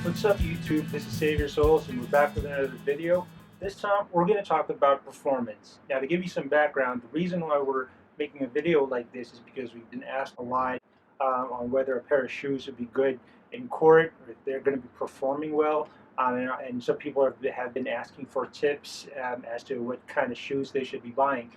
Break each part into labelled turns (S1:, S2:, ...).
S1: What's up YouTube? This is Save Your Souls and we're back with another video. This time we're going to talk about performance. Now to give you some background, the reason why we're making a video like this is because we've been asked a lot on whether a pair of shoes would be good in court or if they're going to be performing well. And some people have been asking for tips as to what kind of shoes they should be buying.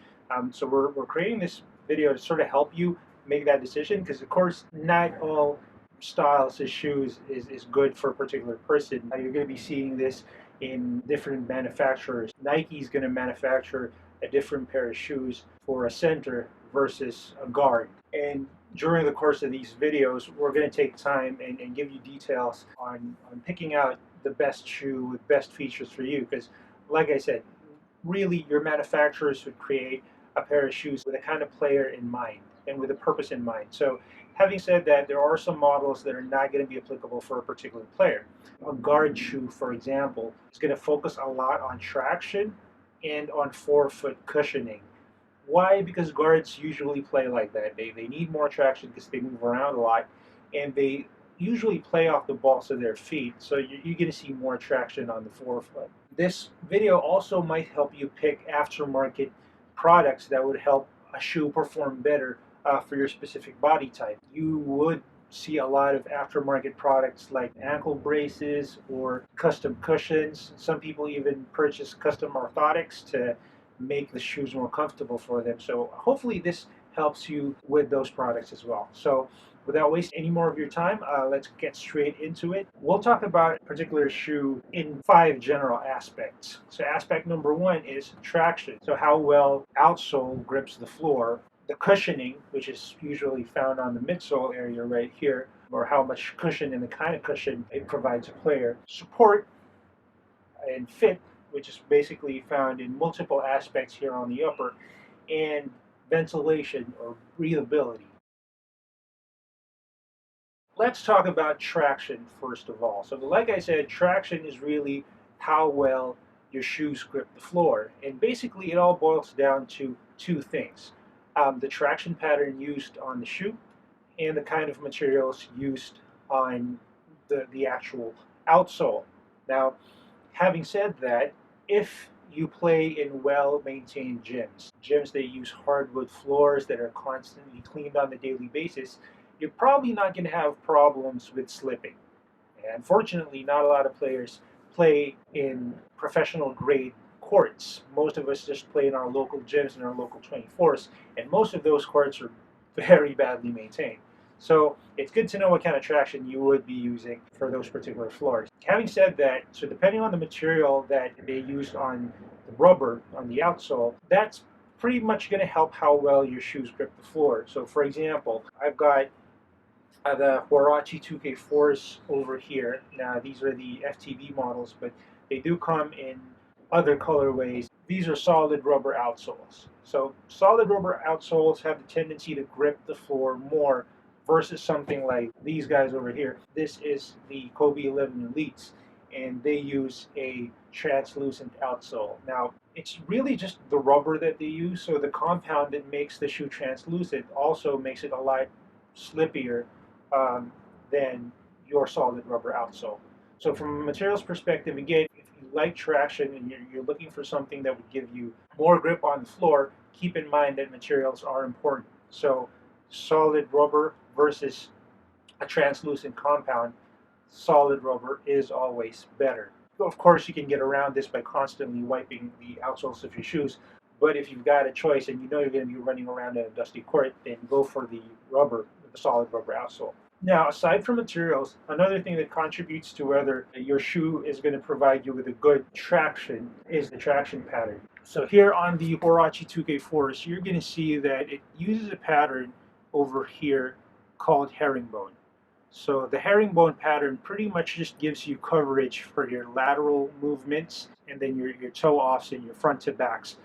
S1: So we're creating this video to sort of help you make that decision because of course not all styles of shoes is good for a particular person. You're going to be seeing this in different manufacturers. Nike's going to manufacture a different pair of shoes for a center versus a guard. And during the course of these videos, we're going to take time and give you details on picking out the best shoe with best features for you. Because, like I said, really your manufacturers would create a pair of shoes with a kind of player in mind and with a purpose in mind. So having said that, there are some models that are not going to be applicable for a particular player. A guard shoe, for example, is going to focus a lot on traction and on forefoot cushioning. Why? Because guards usually play like that. They need more traction because they move around a lot and they usually play off the balls of their feet. So you're going to see more traction on the forefoot. This video also might help you pick aftermarket products that would help a shoe perform better for your specific body type. You would see a lot of aftermarket products like ankle braces or custom cushions. Some people even purchase custom orthotics to make the shoes more comfortable for them. So hopefully this helps you with those products as well. So without wasting any more of your time, let's get straight into it. We'll talk about a particular shoe in 5 general aspects. So aspect number 1 is traction. So how well outsole grips the floor. The cushioning, which is usually found on the midsole area right here, or how much cushion and the kind of cushion it provides a player. Support and fit, which is basically found in multiple aspects here on the upper, and ventilation or breathability. Let's talk about traction first of all. So, like I said, traction is really how well your shoes grip the floor. And basically, it all boils down to 2 things: the traction pattern used on the shoe and the kind of materials used on the actual outsole. Now, having said that, if you play in well-maintained gyms that use hardwood floors that are constantly cleaned on a daily basis, you're probably not going to have problems with slipping. And unfortunately, not a lot of players play in professional grade courts. Most of us just play in our local gyms and our local 24s, and most of those courts are very badly maintained. So it's good to know what kind of traction you would be using for those particular floors. Having said that, so depending on the material that they use on the rubber on the outsole, that's pretty much going to help how well your shoes grip the floor. So for example, I've got the Huarache 2K4s over here. Now these are the FTV models, but they do come in other colorways. These are solid rubber outsoles. So solid rubber outsoles have the tendency to grip the floor more versus something like these guys over here. This is the Kobe 11 Elites, and they use a translucent outsole. Now, it's really just the rubber that they use, so the compound that makes the shoe translucent also makes it a lot slippier um, than your solid rubber outsole. So from a materials perspective, again, if you like traction and you're looking for something that would give you more grip on the floor, keep in mind that materials are important. So solid rubber versus a translucent compound, solid rubber is always better. Of course, you can get around this by constantly wiping the outsoles of your shoes, but if you've got a choice and you know you're going to be running around in a dusty court, then go for the rubber, the solid rubber outsole. Now, aside from materials, another thing that contributes to whether your shoe is going to provide you with a good traction is the traction pattern. So here on the Huarache 2K4s, you're going to see that it uses a pattern over here called herringbone. So the herringbone pattern pretty much just gives you coverage for your lateral movements and then your toe offs and your front to backs,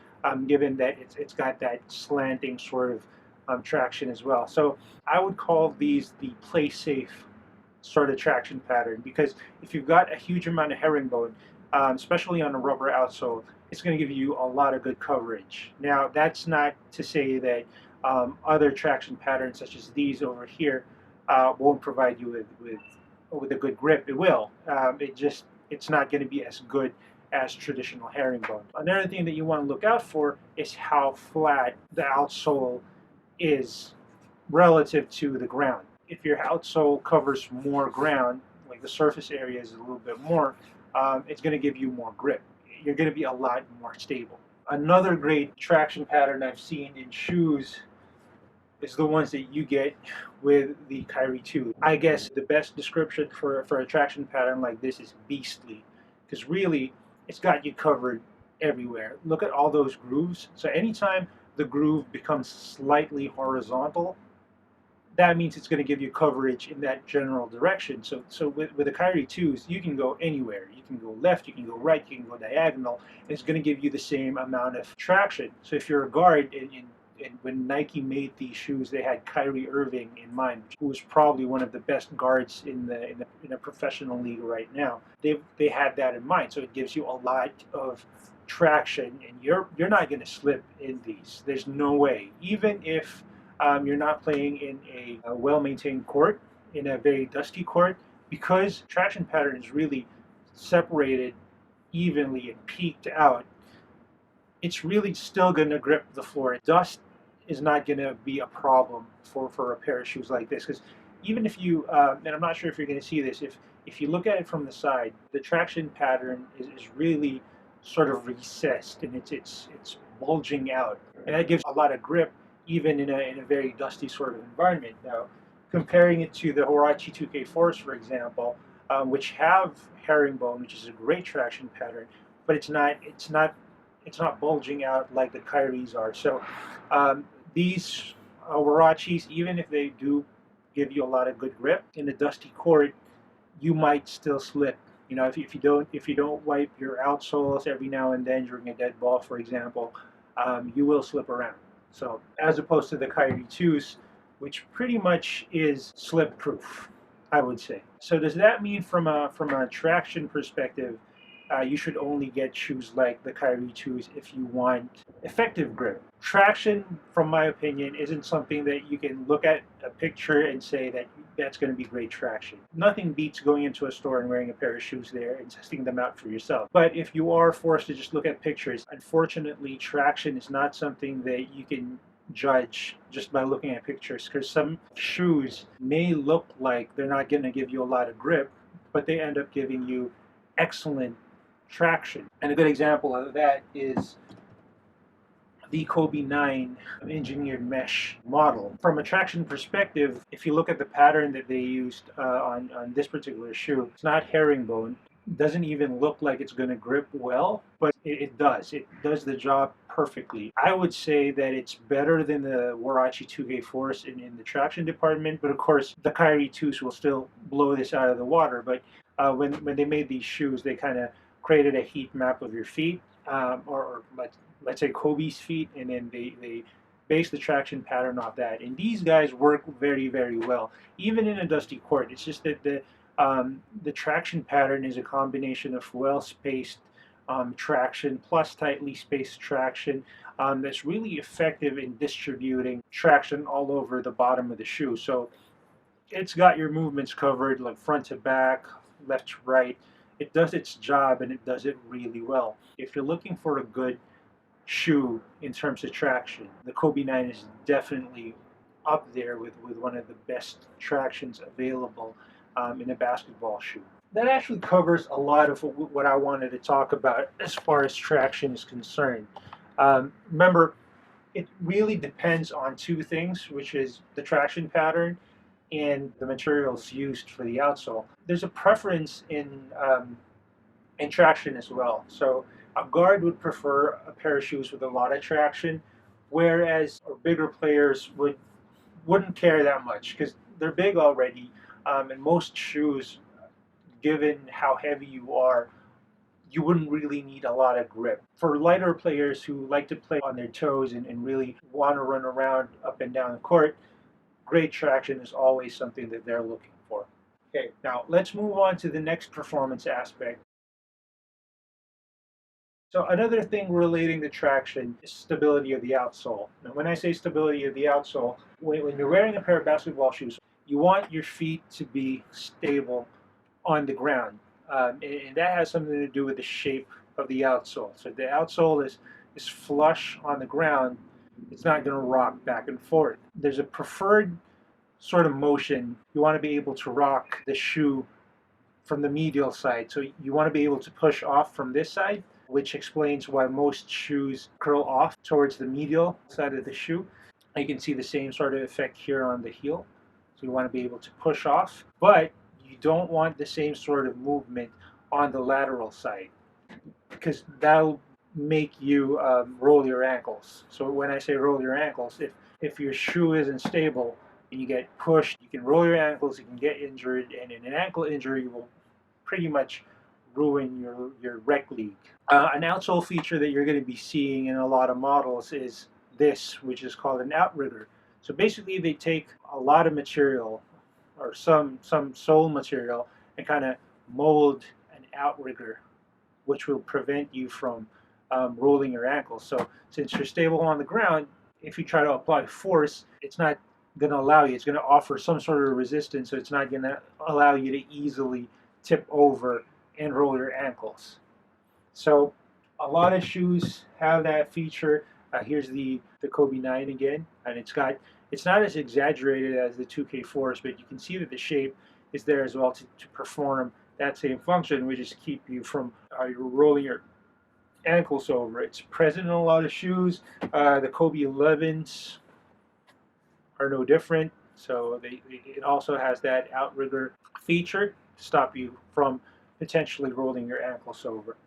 S1: given that it's got that slanting sort of traction as well. So I would call these the play safe sort of traction pattern because if you've got a huge amount of herringbone, especially on a rubber outsole, it's going to give you a lot of good coverage. Now, that's not to say that other traction patterns, such as these over here, won't provide you with with a good grip, it will. It's not going to be as good as traditional herringbone. Another thing that you want to look out for is how flat the outsole is relative to the ground. If your outsole covers more ground, like the surface area is a little bit more, it's going to give you more grip. You're going to be a lot more stable. Another great traction pattern I've seen in shoes is the ones that you get with the Kyrie II. I guess the best description for a traction pattern like this is beastly, because really it's got you covered everywhere. Look at all those grooves. So anytime the groove becomes slightly horizontal, that means it's going to give you coverage in that general direction. So with the Kyrie 2s, you can go anywhere. You can go left, you can go right, you can go diagonal, and it's going to give you the same amount of traction. So if you're a guard, and when Nike made these shoes, they had Kyrie Irving in mind, who was probably one of the best guards in a professional league right now. They had that in mind, so it gives you a lot of traction, and you're not going to slip in these. There's no way, even if you're not playing in a well-maintained court, in a very dusty court, because traction pattern is really separated evenly and peaked out. It's really still going to grip the floor. Dust is not going to be a problem for a pair of shoes like this, because even if you, and I'm not sure if you're going to see this, if you look at it from the side, the traction pattern is really sort of recessed, and it's bulging out, and that gives a lot of grip even in a very dusty sort of environment. Now, comparing it to the Huarache 2K4s, for example, which have herringbone, which is a great traction pattern, but it's not bulging out like the Kyries are. So these Huaraches, even if they do give you a lot of good grip in a dusty court, you might still slip. If you don't wipe your outsoles every now and then during a dead ball, for example, you will slip around. So as opposed to the Kyrie 2s, which pretty much is slip proof, I would say. So does that mean from a traction perspective, you should only get shoes like the Kyrie 2s if you want effective grip? Traction, from my opinion, isn't something that you can look at a picture and say that that's going to be great traction. Nothing beats going into a store and wearing a pair of shoes there and testing them out for yourself. But if you are forced to just look at pictures, unfortunately, traction is not something that you can judge just by looking at pictures, because some shoes may look like they're not going to give you a lot of grip, but they end up giving you excellent traction. And a good example of that is the Kobe 9 engineered mesh model. From a traction perspective, if you look at the pattern that they used on this particular shoe, it's not herringbone. Doesn't even look like it's going to grip well, but it does. It does the job perfectly. I would say that it's better than the Huarache 2K4s in the traction department, but of course the Kyrie 2s will still blow this out of the water. But when they made these shoes, they kind of created a heat map of your feet, or let's say Kobe's feet, and then they base the traction pattern off that. And these guys work very, very well, even in a dusty court. It's just that the traction pattern is a combination of well-spaced traction plus tightly spaced traction that's really effective in distributing traction all over the bottom of the shoe. So it's got your movements covered, like front to back, left to right. It does its job, and it does it really well. If you're looking for a good shoe in terms of traction, the Kobe 9 is definitely up there with one of the best tractions available in a basketball shoe. That actually covers a lot of what I wanted to talk about as far as traction is concerned. Remember, it really depends on two things, which is the traction pattern and the materials used for the outsole. There's a preference in traction as well. So a guard would prefer a pair of shoes with a lot of traction, whereas bigger players wouldn't care that much because they're big already, and most shoes, given how heavy you are, you wouldn't really need a lot of grip. For lighter players who like to play on their toes and really want to run around up and down the court, great traction is always something that they're looking for. Okay, now let's move on to the next performance aspect. So another thing relating to traction is stability of the outsole. Now, when I say stability of the outsole, when you're wearing a pair of basketball shoes, you want your feet to be stable on the ground. And that has something to do with the shape of the outsole. So the outsole is flush on the ground. It's not going to rock back and forth. There's a preferred sort of motion. You want to be able to rock the shoe from the medial side. So you want to be able to push off from this side, which explains why most shoes curl off towards the medial side of the shoe. You can see the same sort of effect here on the heel. So you want to be able to push off, but you don't want the same sort of movement on the lateral side because that'll make you roll your ankles. So when I say roll your ankles, if your shoe isn't stable and you get pushed, you can roll your ankles, you can get injured, and in an ankle injury will pretty much ruin your rec league. An outsole feature that you're going to be seeing in a lot of models is this, which is called an outrigger. So basically, they take a lot of material or some sole material and kind of mold an outrigger, which will prevent you from rolling your ankles. So since you're stable on the ground, if you try to apply force, it's not going to allow you. It's going to offer some sort of resistance, so it's not going to allow you to easily tip over and roll your ankles. So a lot of shoes have that feature. Here's the Kobe 9 again, and it's not as exaggerated as the 2K4s, but you can see that the shape is there as well to perform that same function, which is keep you from rolling your ankles over. It's present in a lot of shoes. The Kobe 11s are no different. So it also has that outrigger feature to stop you from potentially rolling your ankles over.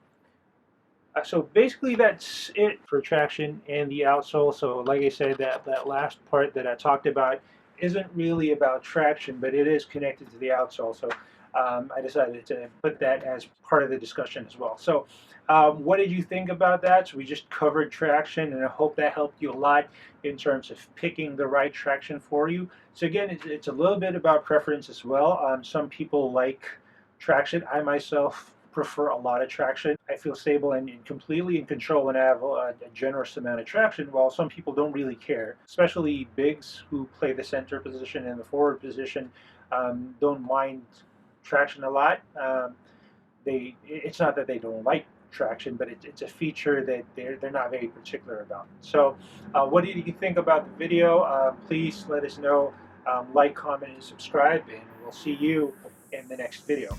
S1: So basically that's it for traction and the outsole. So like I said, that last part that I talked about isn't really about traction, but it is connected to the outsole. So I decided to put that as part of the discussion as well. So what did you think about that? So we just covered traction, and I hope that helped you a lot in terms of picking the right traction for you. So again, it's a little bit about preference as well. Some people like traction. I myself prefer a lot of traction. I feel stable and completely in control when I have a generous amount of traction, while some people don't really care, especially bigs who play the center position and the forward position don't mind traction a lot. It's not that they don't like traction, but it's a feature that they're not very particular about. So, what did you think about the video? Please let us know. Like, comment, and subscribe, and we'll see you in the next video.